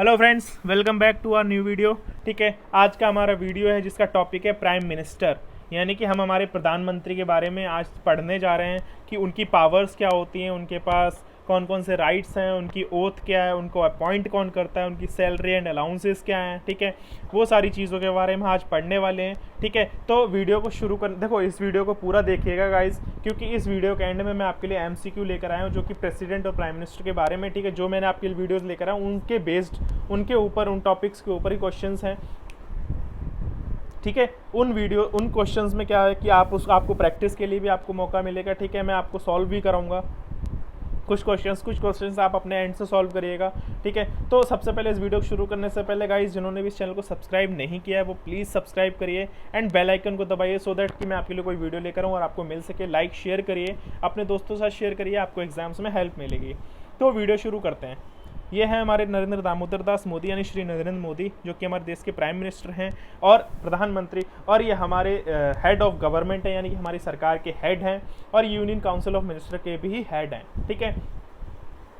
Hello friends, welcome back to our new video. ठीक है, आज का हमारा वीडियो है जिसका टॉपिक है प्राइम मिनिस्टर, यानी कि हम हमारे प्रधानमंत्री के बारे में आज पढ़ने जा रहे हैं कि उनकी पावर्स क्या होती हैं, उनके पास कौन कौन से राइट्स हैं, उनकी ओथ क्या है, उनको अपॉइंट कौन करता है, उनकी सैलरी एंड अलाउंसेस क्या हैं। ठीक है, वो सारी चीज़ों के बारे में आज पढ़ने वाले हैं। ठीक है, तो वीडियो को शुरू कर देखो, इस वीडियो को पूरा देखिएगा गाइज, क्योंकि इस वीडियो के एंड में मैं आपके लिए एमसीक्यू लेकर आया हूँ जो कि प्रेसिडेंट और प्राइम मिनिस्टर के बारे में। ठीक है, जो मैंने आपके लिए वीडियोज़ लेकर आया हूँ उनके बेस्ड, उनके ऊपर, उन टॉपिक्स के ऊपर ही क्वेश्चंस हैं। ठीक है, उन क्वेश्चंस में क्या है कि आपको प्रैक्टिस के लिए भी आपको मौका मिलेगा। ठीक है, मैं आपको सॉल्व भी कराऊंगा कुछ क्वेश्चंस आप अपने एंड से सॉल्व करिएगा। ठीक है, तो सबसे पहले इस वीडियो को शुरू करने से पहले गाइस, जिन्होंने भी इस चैनल को सब्सक्राइब नहीं किया है वो प्लीज़ सब्सक्राइब करिए एंड बेल आइकन को दबाइए, सो दैट कि मैं आपके लिए कोई वीडियो लेकर आऊँ और आपको मिल सके। लाइक शेयर करिए, अपने दोस्तों के साथ शेयर करिए, आपको एग्जाम्स में हेल्प मिलेगी। तो वीडियो शुरू करते हैं। ये है हमारे नरेंद्र दामोदर दास मोदी, यानी श्री नरेंद्र मोदी, जो कि हमारे देश के प्राइम मिनिस्टर हैं और प्रधानमंत्री, और ये हमारे हेड ऑफ गवर्नमेंट है, यानी कि हमारी सरकार के हेड हैं, और यूनियन काउंसिल ऑफ मिनिस्टर के भी हेड हैं। ठीक है,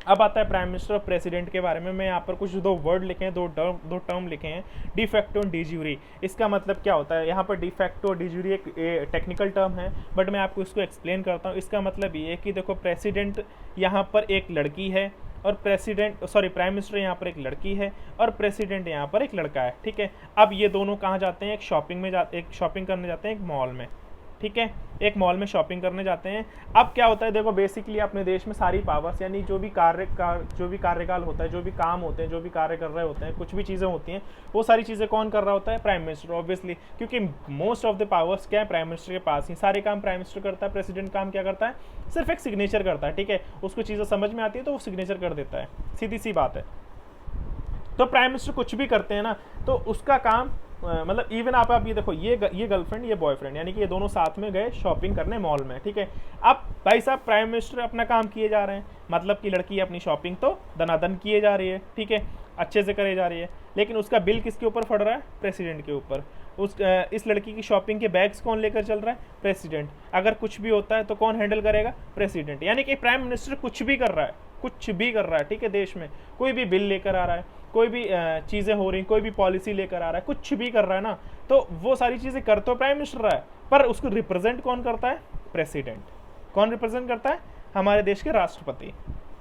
अब आता है प्राइम मिनिस्टर और प्रेसिडेंट के बारे में। मैं यहाँ पर कुछ दो वर्ड लिखे हैं, दो टर्म लिखे हैं, डिफैक्टो और डिज्यूरी। इसका मतलब क्या होता है? यहाँ पर डिफैक्टो और डिज्यूरी एक टेक्निकल टर्म है, बट मैं आपको इसको एक्सप्लेन करता हूँ। इसका मतलब ये है कि देखो, प्रेसिडेंट यहाँ पर एक लड़की है और प्राइम मिनिस्टर यहाँ पर एक लड़की है और प्रेसिडेंट यहाँ पर एक लड़का है। ठीक है, अब ये दोनों कहाँ जाते हैं? एक शॉपिंग करने जाते हैं एक मॉल में। ठीक है, एक मॉल में शॉपिंग करने जाते हैं। अब क्या होता है, देखो बेसिकली अपने देश में सारी पावर्स, यानी जो भी कार्यकाल होता है, जो भी काम होते हैं, जो भी कार्य कर रहे होते हैं, कुछ भी चीज़ें होती हैं, वो सारी चीज़ें कौन कर रहा होता है? प्राइम मिनिस्टर, ऑब्वियसली, क्योंकि मोस्ट ऑफ द पावर्स क्या है? प्राइम मिनिस्टर के पास ही सारे काम प्राइम मिनिस्टर करता है। प्रेसिडेंट काम क्या करता है? सिर्फ एक सिग्नेचर करता है। ठीक है, उसको चीज़ें समझ में आती है तो वो सिग्नेचर कर देता है, सीधी सी बात है। तो प्राइम मिनिस्टर कुछ भी करते हैं ना, तो उसका काम मतलब इवन आप ये देखो, ये गर्लफ्रेंड, ये बॉयफ्रेंड, यानी कि ये दोनों साथ में गए शॉपिंग करने मॉल में। ठीक है, अब भाई साहब प्राइम मिनिस्टर अपना काम किए जा रहे हैं, मतलब कि लड़की अपनी शॉपिंग तो दनादन किए जा रही है। ठीक है, अच्छे से करे जा रही है, लेकिन उसका बिल किसके ऊपर पड़ रहा है? प्रेसिडेंट के ऊपर। इस लड़की की शॉपिंग के बैग्स कौन लेकर चल रहा है? प्रेसिडेंट। अगर कुछ भी होता है तो कौन हैंडल करेगा? प्रेसिडेंट। यानी कि प्राइम मिनिस्टर कुछ भी कर रहा है, कुछ भी कर रहा है। ठीक है, देश में कोई भी बिल लेकर आ रहा है, कोई भी चीज़ें हो रही, कोई भी पॉलिसी लेकर आ रहा है, कुछ भी कर रहा है ना, तो वो सारी चीज़ें कर तो प्राइम मिनिस्टर रहा है, पर उसको रिप्रेजेंट कौन करता है? प्रेसिडेंट। कौन रिप्रेजेंट करता है? हमारे देश के राष्ट्रपति।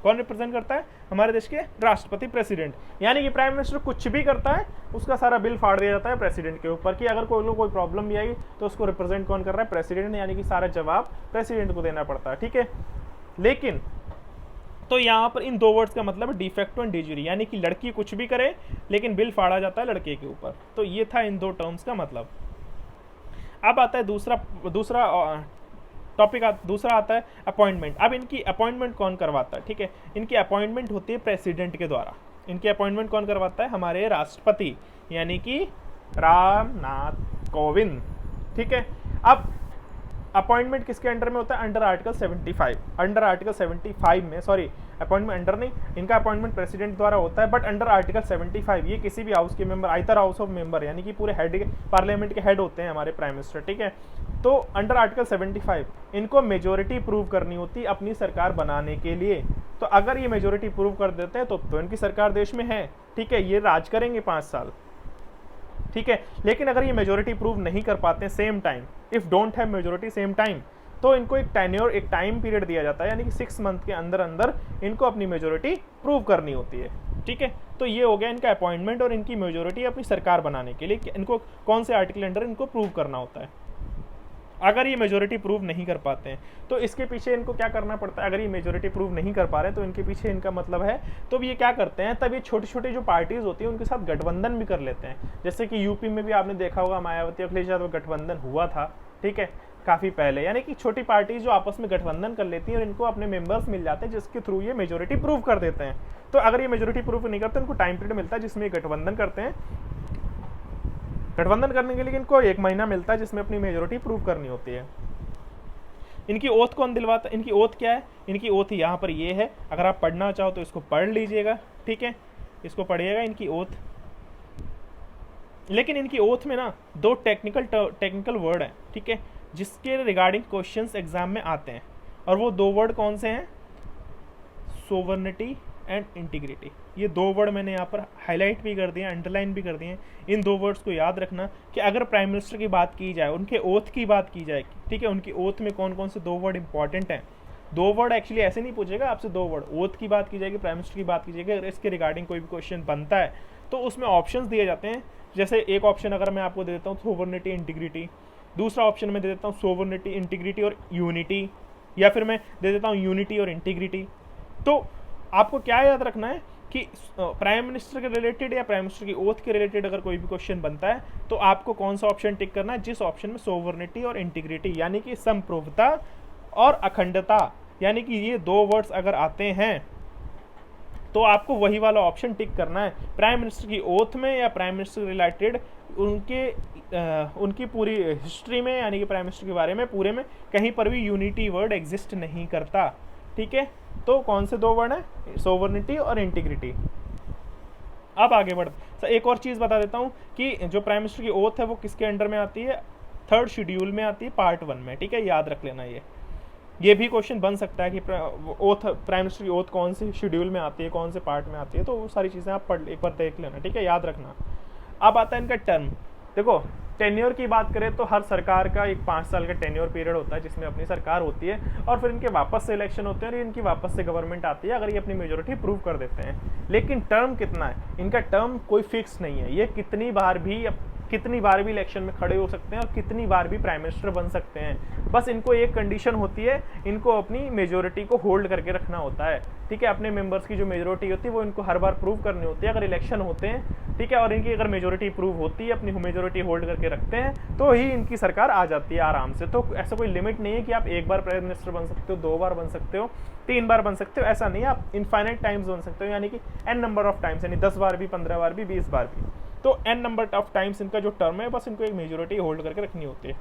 कौन रिप्रेजेंट करता है? हमारे देश के राष्ट्रपति, प्रेसिडेंट। यानी कि प्राइम मिनिस्टर कुछ भी करता है, उसका सारा बिल फाड़ दिया जाता है प्रेसिडेंट के ऊपर, कि अगर कोई प्रॉब्लम भी आई तो उसको रिप्रेजेंट कौन कर रहा है? प्रेसिडेंट। यानी कि सारा जवाब प्रेसिडेंट को देना पड़ता है। ठीक है, लेकिन तो यहाँ पर इन दो वर्ड्स का मतलब है डिफेक्टो एंड डिज्यूरी, यानी कि लड़की कुछ भी करे लेकिन बिल फाड़ा जाता है लड़के के ऊपर। तो ये था इन दो टर्म्स का मतलब। अब आता है दूसरा आता है अपॉइंटमेंट। अब इनकी अपॉइंटमेंट कौन करवाता है? ठीक है, इनकी अपॉइंटमेंट होती है प्रेसिडेंट के द्वारा। इनकी अपॉइंटमेंट कौन करवाता है? हमारे राष्ट्रपति, यानी कि रामनाथ कोविंद। ठीक है, अब अपॉइंटमेंट किसके अंडर में होता है? Under article 75। अंडर आर्टिकल 75 में, सॉरी, अपॉइंटमेंट अंडर नहीं, इनका अपॉइंटमेंट प्रेसिडेंट द्वारा होता है, बट अंडर आर्टिकल 75 ये किसी भी हाउस के member, either house of member, यानी कि पूरे हेड, पार्लियामेंट के हेड होते हैं हमारे प्राइम मिनिस्टर। ठीक है, तो अंडर आर्टिकल 75 इनको मेजोरिटी प्रूव करनी होती है अपनी सरकार बनाने के लिए। तो अगर ये मेजोरिटी प्रूव कर देते हैं तो इनकी सरकार देश में है। ठीक है, ये राज करेंगे 5 साल। ठीक है, लेकिन अगर ये मेजोरिटी प्रूव नहीं कर पाते हैं same time, if don't have majority same time, तो इनको एक टेन्योर, एक टाइम पीरियड दिया जाता है, यानी कि 6 मंथ के अंदर अंदर इनको अपनी मेजोरिटी प्रूव करनी होती है। ठीक है, तो ये हो गया इनका अपॉइंटमेंट और इनकी मेजोरिटी अपनी सरकार बनाने के लिए इनको कौन से आर्टिकल अंडर इनको प्रूव करना होता है। अगर ये मेजोरिटी प्रूव नहीं कर पाते हैं तो इसके पीछे इनको क्या करना पड़ता है? अगर ये मेजोरिटी प्रूव नहीं कर पा रहे तो इनके पीछे इनका मतलब है, तो ये क्या करते हैं, तब ये छोटी छोटी जो पार्टीज होती है उनके साथ गठबंधन भी कर लेते हैं। जैसे कि यूपी में भी आपने देखा होगा, मायावती अखिलेश यादव गठबंधन हुआ था। ठीक है, काफ़ी पहले, यानी कि छोटी पार्टीज जो आपस में गठबंधन कर लेती हैं और इनको अपने मेंबर्स मिल जाते हैं जिसके थ्रू ये मेजोरिटी प्रूव कर देते हैं। तो अगर ये मेजोरिटी प्रूव नहीं करते, इनको टाइम पीरियड मिलता है जिसमें ये गठबंधन करते हैं। गठबंधन करने के लिए इनको 1 महीना मिलता है जिसमें अपनी मेजोरिटी प्रूव करनी होती है। इनकी ओथ कौन दिलवाता है? इनकी ओथ क्या है? इनकी ओथ यहाँ पर ये है, अगर आप पढ़ना चाहो तो इसको पढ़ लीजिएगा। ठीक है, इसको पढ़िएगा, इनकी ओथ। लेकिन इनकी ओथ में ना 2 टेक्निकल वर्ड हैं। ठीक है, जिसके रिगार्डिंग क्वेश्चंस एग्जाम में आते हैं, और वो 2 वर्ड कौन से हैं? Sovereignty and integrity. ये 2 वर्ड मैंने यहाँ पर हाईलाइट भी कर दिए, अंडरलाइन भी कर दिए। इन 2 वर्ड्स को याद रखना कि अगर प्राइम मिनिस्टर की बात की जाए, उनके ओथ की बात की जाए, ठीक है, उनकी ओथ में कौन कौन से 2 वर्ड इंपॉर्टेंट हैं। 2 वर्ड एक्चुअली ऐसे नहीं पूछेगा आपसे, 2 वर्ड ओथ की बात की जाएगी, प्राइम मिनिस्टर की बात की जाएगी। अगर इसके रिगार्डिंग कोई भी क्वेश्चन बनता है तो उसमें ऑप्शंस दिए जाते हैं। जैसे एक ऑप्शन अगर मैं आपको दे देता हूँ सोवरेनिटी इंटीग्रिटी, दूसरा ऑप्शन मैं दे देता हूँ सोवरेनिटी इंटीग्रिटी और यूनिटी, या फिर मैं दे देता हूँ यूनिटी और इंटीग्रिटी। तो आपको क्या याद रखना है कि प्राइम मिनिस्टर के रिलेटेड या प्राइम मिनिस्टर की ओथ के रिलेटेड अगर कोई भी क्वेश्चन बनता है तो आपको कौन सा ऑप्शन टिक करना है, जिस ऑप्शन में सोवरेनिटी और इंटीग्रिटी यानी कि संप्रभुता और अखंडता, यानी कि ये 2 वर्ड्स अगर आते हैं तो आपको वही वाला ऑप्शन टिक करना है। प्राइम मिनिस्टर की ओथ में या प्राइम मिनिस्टर रिलेटेड उनकी पूरी हिस्ट्री में, यानी कि प्राइम मिनिस्टर के बारे में पूरे में कहीं पर भी यूनिटी वर्ड एग्जिस्ट नहीं करता। ठीक है, तो कौन से 2 वर्ड हैं, सोवरेनिटी और इंटीग्रिटी। अब आगे बढ़ एक और चीज़ बता देता हूँ कि जो प्राइम मिनिस्टर की ओथ है वो किसके अंडर में आती है, 3rd शेड्यूल में आती है, पार्ट 1 में। ठीक है, याद रख लेना। ये भी क्वेश्चन बन सकता है कि ओथ, प्राइम मिनिस्टर की ओथ कौन से शेड्यूल में आती है, कौन से पार्ट में आती है, तो वो सारी चीज़ें आप एक बार देख लेना। ठीक है, याद रखना। अब आता है इनका टर्म। देखो, टेन्योर की बात करें तो हर सरकार का एक 5 साल का टेन्योर पीरियड होता है जिसमें अपनी सरकार होती है और फिर इनके वापस से इलेक्शन होते हैं और इनकी वापस से गवर्नमेंट आती है अगर ये अपनी मेजोरिटी प्रूव कर देते हैं। लेकिन टर्म कितना है इनका, टर्म कोई फिक्स नहीं है। ये कितनी बार भी इलेक्शन में खड़े हो सकते हैं और कितनी बार भी प्राइम मिनिस्टर बन सकते हैं। बस इनको एक कंडीशन होती है, इनको अपनी मेजोरिटी को होल्ड करके रखना होता है। ठीक है, अपने मेंबर्स की जो मेजोरिटी होती है वो इनको हर बार प्रूव करनी होती है अगर इलेक्शन होते हैं। ठीक है, और इनकी अगर मेजोरिटी प्रूव होती है, अपनी मेजोरिटी होल्ड करके रखते हैं, तो ही इनकी सरकार आ जाती है आराम से। तो ऐसा कोई लिमिट नहीं है कि आप 1 बार प्राइम मिनिस्टर बन सकते हो, 2 बार बन सकते हो, 3 बार बन सकते हो, ऐसा नहीं है। आप इनफाइनाइट टाइम्स बन सकते हो, यानी कि n नंबर ऑफ टाइम्स, यानी 10 बार भी, 15 बार भी, 20 बार भी। तो n नंबर ऑफ टाइम्स इनका जो टर्म है, बस इनको एक मेजोरिटी होल्ड करके रखनी होती है।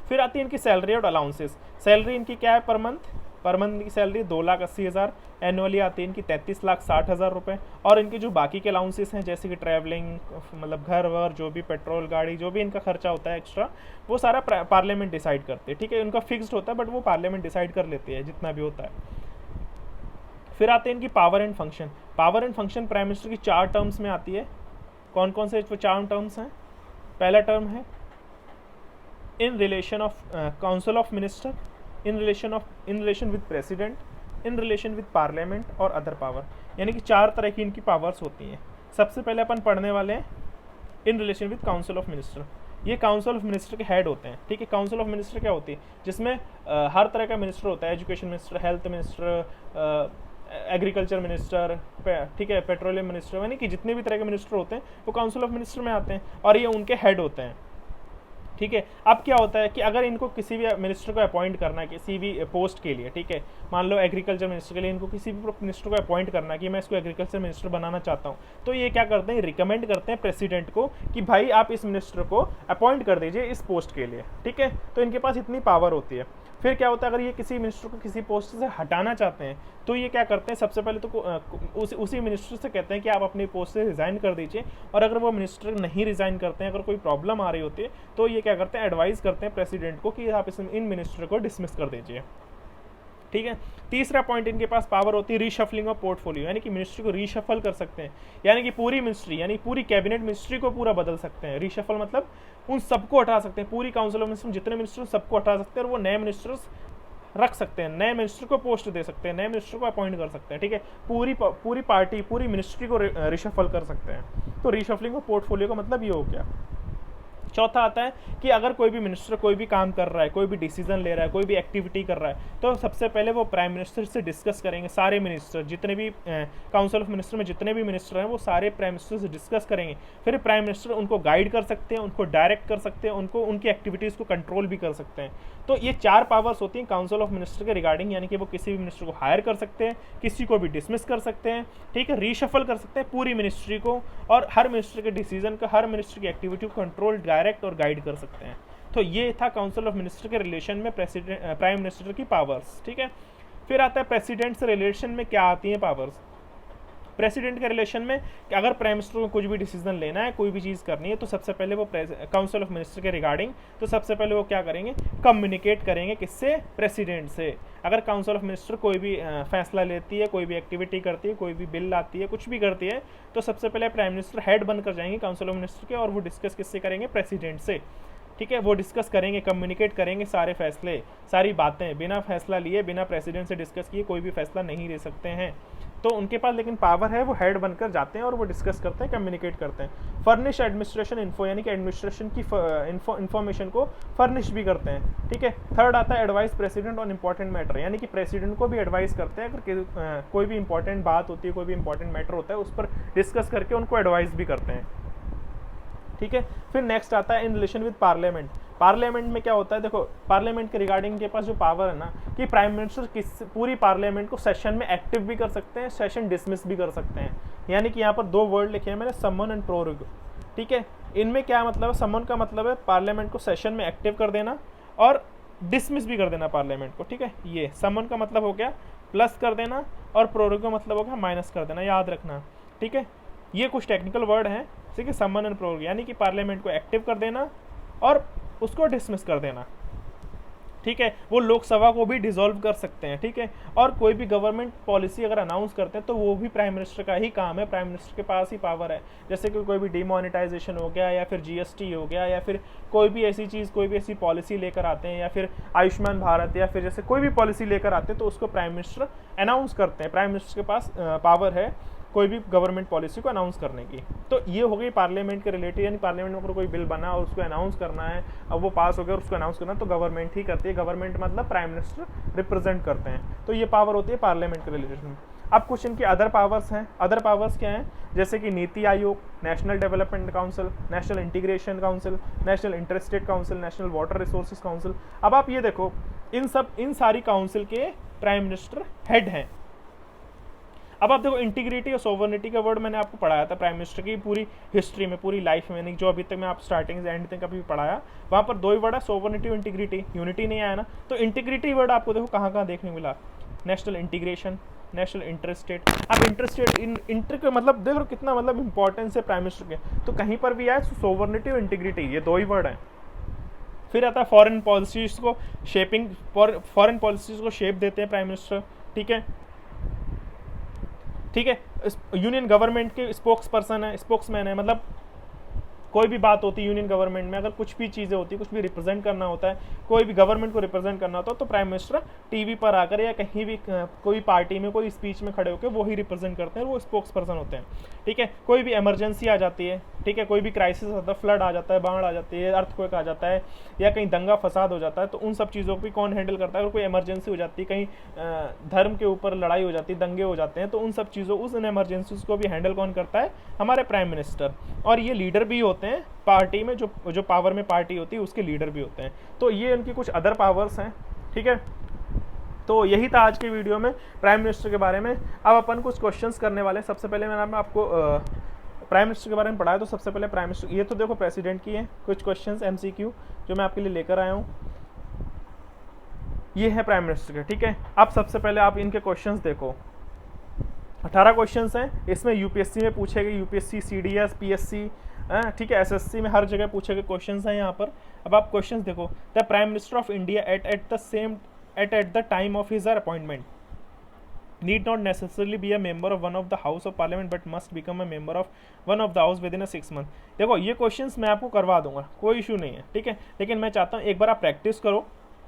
फिर आती है इनकी सैलरी और अलाउंसेस। सैलरी इनकी क्या है पर मंथ, पर मंथ की सैलरी 2,80,000, एनुअली आती है इनकी 33,60,000 रुपये। और इनकी जो बाकी के अलाउंसेस हैं जैसे कि ट्रैवलिंग, मतलब घर वर, जो भी पेट्रोल गाड़ी, जो भी इनका खर्चा होता है एक्स्ट्रा, वो सारा पार्लियामेंट डिसाइड करते हैं। ठीक है, इनका फिक्स्ड होता है बट वो पार्लियामेंट डिसाइड कर लेती है जितना भी होता है। फिर आते हैं इनकी power and function. Power and function prime minister की 4 टर्म्स में आती है। कौन कौन से 4 टर्म्स हैं? पहला टर्म है in relation of council of minister, in relation with president, in relation with parliament और अदर पावर, यानी कि 4 तरह की इनकी पावर्स होती हैं। सबसे पहले अपन पढ़ने वाले हैं in relation with council of minister. ये काउंसिल ऑफ मिनिस्टर के हेड होते हैं। ठीक है, काउंसिल ऑफ मिनिस्टर क्या होती है, जिसमें हर तरह का मिनिस्टर होता है, education minister, health minister, agriculture minister, ठीक है, पेट्रोलियम मिनिस्टर, यानी कि जितने भी तरह के मिनिस्टर होते हैं वो काउंसिल ऑफ मिनिस्टर में आते हैं और ये उनके हेड होते हैं। ठीक है, अब क्या होता है कि अगर इनको किसी भी मिनिस्टर को अपॉइंट करना है किसी भी पोस्ट के लिए, ठीक है, मान लो एग्रीकल्चर मिनिस्टर के लिए इनको किसी भी मिनिस्टर को अपॉइंट करना है कि मैं इसको एग्रीकल्चर मिनिस्टर बनाना चाहता हूँ, तो ये क्या करते हैं, रिकमेंड करते हैं प्रेसिडेंट को कि भाई आप इस मिनिस्टर को अपॉइंट कर दीजिए इस पोस्ट के लिए। ठीक है, तो इनके पास इतनी पावर होती है। फिर क्या होता है, अगर ये किसी मिनिस्टर को किसी पोस्ट से हटाना चाहते हैं तो ये क्या करते हैं, सबसे पहले तो उसी मिनिस्टर से कहते हैं कि आप अपनी पोस्ट से रिज़ाइन कर दीजिए, और अगर वो मिनिस्टर नहीं रिज़ाइन करते हैं, अगर कोई प्रॉब्लम आ रही होती है, तो ये क्या करते हैं, एडवाइस करते हैं प्रेसिडेंट को कि आप इन मिनिस्टर को डिसमिस कर दीजिए। ठीक है, तीसरा पॉइंट इनके पास पावर होती है रीशफलिंग ऑफ पोर्टफोलियो, यानी कि मिनिस्ट्री को रीशफल कर सकते हैं, यानी कि पूरी मिनिस्ट्री, यानी पूरी कैबिनेट मिनिस्ट्री को पूरा बदल सकते हैं। रीशफल मतलब उन सबको हटा सकते हैं, पूरी काउंसिल ऑफ मिनिस्टर जितने मिनिस्टर सबको हटा सकते हैं और वो नए मिनिस्टर्स रख सकते हैं, नए मिनिस्टर को पोस्ट दे सकते हैं, नए मिनिस्टर को अपॉइंट कर सकते हैं। ठीक है, पूरी पार्टी, पूरी मिनिस्ट्री को रिशफल कर सकते हैं। तो रीशफलिंग ऑफ पोर्टफोलियो का मतलब ये हो गया। चौथा आता है कि अगर कोई भी मिनिस्टर कोई भी काम कर रहा है, कोई भी डिसीजन ले रहा है, कोई भी एक्टिविटी कर रहा है, तो सबसे पहले वो प्राइम मिनिस्टर से डिस्कस करेंगे। सारे मिनिस्टर, जितने भी काउंसिल ऑफ मिनिस्टर में जितने भी मिनिस्टर हैं वो सारे प्राइम मिनिस्टर से डिस्कस करेंगे। फिर प्राइम मिनिस्टर उनको गाइड कर सकते हैं, उनको डायरेक्ट कर सकते हैं, उनको उनकी एक्टिविटीज़ को कंट्रोल भी कर सकते हैं। तो ये 4 पावर्स होती हैं काउंसिल ऑफ मिनिस्टर के रिगार्डिंग, यानी कि वो किसी भी मिनिस्टर को हायर कर सकते हैं, किसी को भी डिसमिस कर सकते हैं, ठीक है, रीशफल कर सकते हैं पूरी मिनिस्ट्री को, और हर मिनिस्टर के डिसीजन का, हर मिनिस्टर की एक्टिविटी को कंट्रोल, डायरेक्ट और गाइड कर सकते हैं। तो ये था काउंसिल ऑफ मिनिस्टर के रिलेशन में प्राइम मिनिस्टर की पावर्स। ठीक है, फिर आता है प्रेसिडेंट से रिलेशन में क्या आती हैं पावर्स। प्रेसिडेंट के रिलेशन में कि अगर प्राइम मिनिस्टर को कुछ भी डिसीजन लेना है, कोई भी चीज़ करनी है, तो सबसे पहले वो काउंसिल ऑफ मिनिस्टर के रिगार्डिंग, तो सबसे पहले वो क्या करेंगे, कम्युनिकेट करेंगे किससे, प्रेसिडेंट से। अगर काउंसिल ऑफ मिनिस्टर कोई भी फैसला लेती है, कोई भी एक्टिविटी करती है, कोई भी बिल लाती है, कुछ भी करती है, तो सबसे पहले प्राइम मिनिस्टर हेड बनकर जाएंगे काउंसिल ऑफ मिनिस्टर के, और वो डिस्कस किससे करेंगे, प्रेसिडेंट से। ठीक है, वो डिस्कस करेंगे, कम्युनिकेट करेंगे सारे फैसले, सारी बातें। बिना फैसला लिए, बिना प्रेसिडेंट से डिस्कस किए कोई भी फैसला नहीं ले सकते हैं। तो उनके पास लेकिन पावर है, वो हेड बनकर जाते हैं और वो डिस्कस करते हैं, कम्युनिकेट करते हैं। फर्निश एडमिनिस्ट्रेशन इन्फो, यानी कि एडमिनिस्ट्रेशन की इन्फॉर्मेशन को फर्निश भी करते हैं। ठीक है। थर्ड आता है advice president on important matter, यानी कि प्रेसिडेंट को भी एडवाइस करते हैं, अगर कोई भी इंपॉर्टेंट बात होती है, कोई भी इंपॉर्टेंट मैटर होता है, उस पर डिस्कस करके उनको एडवाइस भी करते हैं। ठीक है। फिर नेक्स्ट आता है in relation with parliament. Parliament में क्या होता है, देखो पार्लियामेंट के रिगार्डिंग के पास जो पावर है ना, कि प्राइम मिनिस्टर पूरी पार्लियामेंट को सेशन में एक्टिव भी कर सकते हैं, सेशन डिसमिस भी कर सकते हैं। यानी कि यहाँ पर दो वर्ड लिखे हैं मैंने, समन एंड प्रोरोग। ठीक है। इनमें क्या मतलब है, समन का मतलब है पार्लियामेंट को सेशन में एक्टिव कर देना और डिसमिस भी कर देना पार्लियामेंट को। ठीक है। ये समन का मतलब हो गया प्लस कर देना, और प्रोरोग का मतलब हो गया माइनस कर देना, याद रखना। ठीक है। ये कुछ टेक्निकल वर्ड हैं, ठीक है, समन एंड प्रोरोग, यानी कि पार्लियामेंट को एक्टिव कर देना और उसको डिसमिस कर देना। ठीक है। वो लोकसभा को भी डिसॉल्व कर सकते हैं। ठीक है। और कोई भी गवर्नमेंट पॉलिसी अगर अनाउंस करते हैं तो वो भी प्राइम मिनिस्टर का ही काम है, प्राइम मिनिस्टर के पास ही पावर है। जैसे कि कोई भी डिमोनेटाइजेशन हो गया, या फिर जीएसटी हो गया, या फिर कोई भी ऐसी चीज़, कोई भी ऐसी पॉलिसी लेकर आते हैं, या फिर आयुष्मान भारत, या फिर जैसे कोई भी पॉलिसी लेकर आते हैं तो उसको प्राइम मिनिस्टर अनाउंस करते हैं। प्राइम मिनिस्टर के पास पावर है कोई भी गवर्नमेंट पॉलिसी को अनाउंस करने की। तो ये हो गई पार्लियामेंट के रिलेटेड, यानी पार्लियामेंट में अगर कोई बिल बना और उसको अनाउंस करना है, अब वो पास हो गया और उसको अनाउंस करना है, तो गवर्नमेंट ही करती है। गवर्नमेंट मतलब प्राइम मिनिस्टर रिप्रेजेंट करते हैं। तो ये पावर होती है पार्लियामेंट के रिलेटेड में। अब कुछ इनकी अदर पावर्स हैं। अदर पावर्स क्या हैं, जैसे कि NITI Aayog, national development council, national integration council, national interstate council, national water resources council. अब आप ये देखो, इन सारी काउंसिल के प्राइम मिनिस्टर हेड हैं। अब आप देखो, इंटीग्रिटी और सोवर्निटी का वर्ड मैंने आपको पढ़ाया था प्राइम मिनिस्टर की पूरी हिस्ट्री में, पूरी लाइफ में, जो अभी तक मैं आप स्टार्टिंग से एंड तक अभी पढ़ाया, वहाँ पर दो ही वर्ड है, सोवर्निटी और इंटीग्रिटी। यूनिटी नहीं आया ना। तो इंटीग्रिटी वर्ड आपको देखो कहाँ कहाँ देखने मिला, नेशनल इंटीग्रेशन, नेशनल इंटरस्टेट। अब इंटरस्टेट इंटर का मतलब देखो कितना मतलब इंपॉर्टेंस है प्राइम मिनिस्टर के, तो कहीं पर भी आए सोवर्निटी और इंटीग्रिटी, ये दो ही वर्ड हैं। फिर आता है फॉरेन पॉलिसीज को शेपिंग, फॉरेन पॉलिसीज को शेप देते हैं प्राइम मिनिस्टर। ठीक है। ठीक है। यूनियन गवर्नमेंट के स्पोक्स पर्सन है, स्पोक्समैन है, मतलब कोई भी बात होती है यूनियन गवर्नमेंट में, अगर कुछ भी चीज़ें होती है, कुछ भी रिप्रेजेंट करना होता है, कोई भी गवर्नमेंट को रिप्रेजेंट करना होता है, तो प्राइम मिनिस्टर टीवी पर आकर या कहीं भी कोई पार्टी में कोई स्पीच में खड़े होकर वो ही रिप्रेजेंट करते हैं, वो स्पोक्स पर्सन होते हैं। ठीक है। कोई भी इमरजेंसी आ जाती है, ठीक है, कोई भी क्राइसिस आता है, फ्लड आ जाता है, बाढ़ आ जाती है, अर्थक्वेक आ जाता है, या कहीं दंगा फसाद हो जाता है, तो उन सब चीज़ों को कौन हैंडल करता है। अगर कोई इमरजेंसी हो जाती है, कहीं धर्म के ऊपर लड़ाई हो जाती है, दंगे हो जाते हैं, तो उन सब चीज़ों, उस इमरजेंसीज को भी हैंडल कौन करता है, हमारे प्राइम मिनिस्टर। और ये लीडर भी होते हैं पार्टी में, जो पावर में पार्टी होती है उसके लीडर भी होते हैं। तो ये उनकी कुछ अदर पावर्स हैं। ठीक है। तो यही था आज के वीडियो में प्राइम मिनिस्टर के बारे में। अब अपन कुछ क्वेश्चंस करने वाले हैं। सबसे पहले मैंने आपको प्राइम मिनिस्टर के बारे में पढ़ाया, तो सबसे पहले प्राइम मिनिस्टर, ये तो देखो प्रेसिडेंट की है कुछ क्वेश्चंस MCQ जो मैं आपके लिए लेकर आया हूँ, ये है प्राइम मिनिस्टर के। ठीक है। अब सबसे पहले आप इनके क्वेश्चंस देखो, 18 क्वेश्चंस हैं। इसमें यूपीएससी में पूछे गए, यूपीएससी, CDS, PSC, ठीक है, SSC में हर जगह पूछे गए क्वेश्चंस हैं यहाँ पर। अब आप क्वेश्चंस देखो, the prime minister of India at the time of his appointment need not necessarily be a member of one of the house of parliament but must become a member of one of the house within a 6 month। देखो ये questions मैं आपको करवा दूंगा, कोई issue नहीं है। ठीक है। लेकिन मैं चाहता हूँ एक बार आप प्रैक्टिस करो।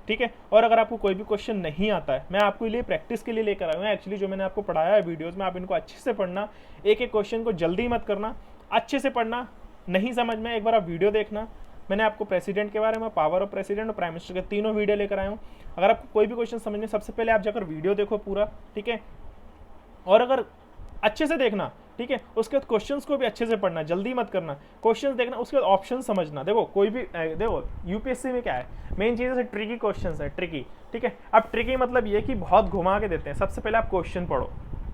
ठीक है। और अगर आपको कोई भी क्वेश्चन नहीं आता है, मैं आपके लिए प्रैक्टिस के लिए लेकर आया हूँ। एक्चुअली जो मैंने आपको पढ़ाया है वीडियोस में, आप इनको अच्छे से पढ़ना, एक एक क्वेश्चन को जल्दी मत करना, अच्छे से पढ़ना। नहीं समझ में एक बार आप वीडियो देखना। मैंने आपको प्रेसिडेंट के बारे में, पावर ऑफ प्रेसिडेंट और प्राइम मिनिस्टर के तीनों वीडियो लेकर आया हूँ। अगर आपको कोई भी क्वेश्चन समझने, सबसे पहले आप जाकर वीडियो देखो पूरा। ठीक है। और अगर अच्छे से देखना, ठीक है, उसके बाद क्वेश्चंस को भी अच्छे से पढ़ना, जल्दी मत करना, क्वेश्चंस देखना, उसके बाद ऑप्शन समझना। देखो कोई भी देखो यूपीएससी में क्या है, मेन चीज़ है ट्रिकी क्वेश्चंस है, ट्रिकी। ठीक है। अब ट्रिकी मतलब ये कि बहुत घुमा के देते हैं। सबसे पहले आप क्वेश्चन पढ़ो,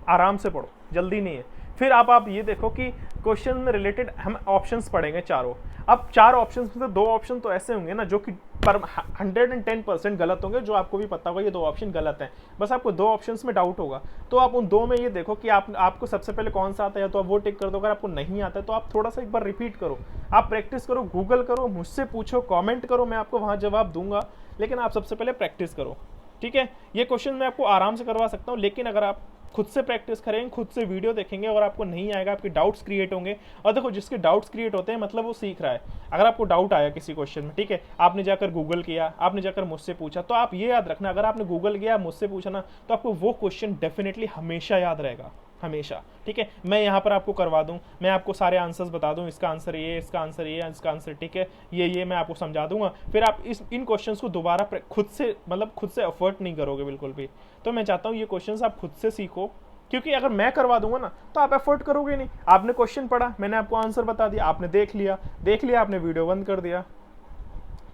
आराम से पढ़ो, जल्दी नहीं है। फिर आप ये देखो कि क्वेश्चन में रिलेटेड हम ऑप्शंस पढ़ेंगे चारों। अब 4 ऑप्शंस में से 2 ऑप्शन तो ऐसे होंगे ना जो कि पर 110% गलत होंगे, जो आपको भी पता होगा ये 2 ऑप्शन गलत हैं, बस आपको 2 ऑप्शंस में डाउट होगा। तो आप उन 2 में ये देखो कि आपको सबसे पहले कौन सा आता है, या तो आप वो टिक कर दो। अगर आपको नहीं आता है तो आप थोड़ा सा एक बार रिपीट करो, आप प्रैक्टिस करो, गूगल करो, मुझसे पूछो, कॉमेंट करो, मैं आपको वहाँ जवाब दूंगा, लेकिन आप सबसे पहले प्रैक्टिस करो। ठीक है, ये क्वेश्चन मैं आपको आराम से करवा सकता हूँ, लेकिन अगर आप खुद से प्रैक्टिस करेंगे, खुद से वीडियो देखेंगे और आपको नहीं आएगा, आपके डाउट्स क्रिएट होंगे। और देखो, जिसके डाउट्स क्रिएट होते हैं मतलब वो सीख रहा है। अगर आपको डाउट आया किसी क्वेश्चन में, ठीक है, आपने जाकर गूगल किया, आपने जाकर मुझसे पूछा, तो आप ये याद रखना, अगर आपने गूगल किया, मुझसे पूछा ना, तो आपको वो क्वेश्चन डेफिनेटली हमेशा याद रहेगा, हमेशा। ठीक है, मैं यहाँ पर आपको करवा दूँ, मैं आपको सारे आंसर्स बता दूँ, इसका आंसर ये, इसका आंसर ये, इसका आंसर, ठीक है, ये मैं आपको समझा दूंगा। फिर आप इन क्वेश्चंस को दोबारा खुद से खुद से एफर्ट नहीं करोगे बिल्कुल भी। तो मैं चाहता हूँ ये क्वेश्चंस आप खुद से सीखो, क्योंकि अगर मैं करवा दूंगा ना तो आप एफर्ट करोगे नहीं। आपने क्वेश्चन पढ़ा, मैंने आपको आंसर बता दिया, आपने देख लिया, आपने वीडियो बंद कर दिया।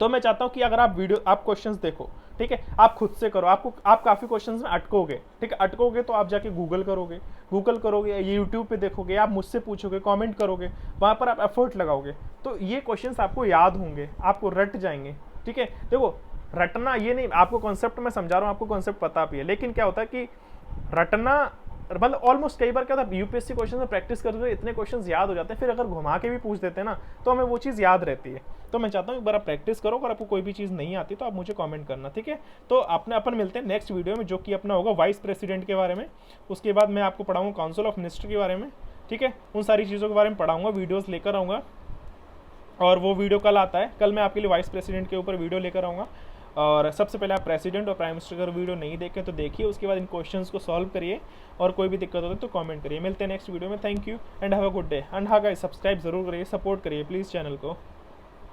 तो मैं चाहता हूं कि अगर आप क्वेश्चंस देखो, ठीक है, आप खुद से करो। आप काफी क्वेश्चंस में अटकोगे, ठीक है, अटकोगे तो आप जाके गूगल करोगे, यूट्यूब पे देखोगे, आप मुझसे पूछोगे, कमेंट करोगे, वहां पर आप एफर्ट लगाओगे, तो ये क्वेश्चंस आपको याद होंगे, आपको रट जाएंगे। ठीक है, देखो, रटना ये नहीं, आपको कॉन्सेप्ट में समझा रहा हूँ, आपको कॉन्सेप्ट पता भी है, लेकिन क्या होता है कि रटना ऑलमोस्ट कई बार क्या होता है, यूपीएससी क्वेश्चन में प्रैक्टिस करते हुए इतने क्वेश्चंस याद हो जाते हैं, फिर अगर घुमा के भी पूछ देते हैं ना तो हमें वो चीज़ याद रहती है। तो मैं चाहता हूँ एक बार आप प्रैक्टिस करो, अगर आपको कोई भी चीज़ नहीं आती तो आप मुझे कमेंट करना, ठीक है। तो अपन मिलते हैं नेक्स्ट वीडियो में, जो कि अपना होगा वाइस प्रेसिडेंट के बारे में। उसके बाद मैं आपको पढ़ाऊँगा काउंसिल ऑफ मिनिस्टर के बारे में, ठीक है, उन सारी चीज़ों के बारे में पढ़ाऊँगा, वीडियोज़ लेकर आऊँगा। और वो वीडियो कल आता है, कल मैं आपके लिए वाइस प्रेसिडेंट के ऊपर वीडियो लेकर आऊँगा। और सबसे पहले आप प्रेसिडेंट और प्राइम मिनिस्टर का वीडियो नहीं देखें तो देखिए, उसके बाद इन क्वेश्चंस को सॉल्व करिए, और कोई भी दिक्कत हो तो कमेंट करिए। मिलते हैं नेक्स्ट वीडियो में, thank you and have a good day. And हाँ गाइस, सब्सक्राइब जरूर करिए, सपोर्ट करिए प्लीज़ चैनल को।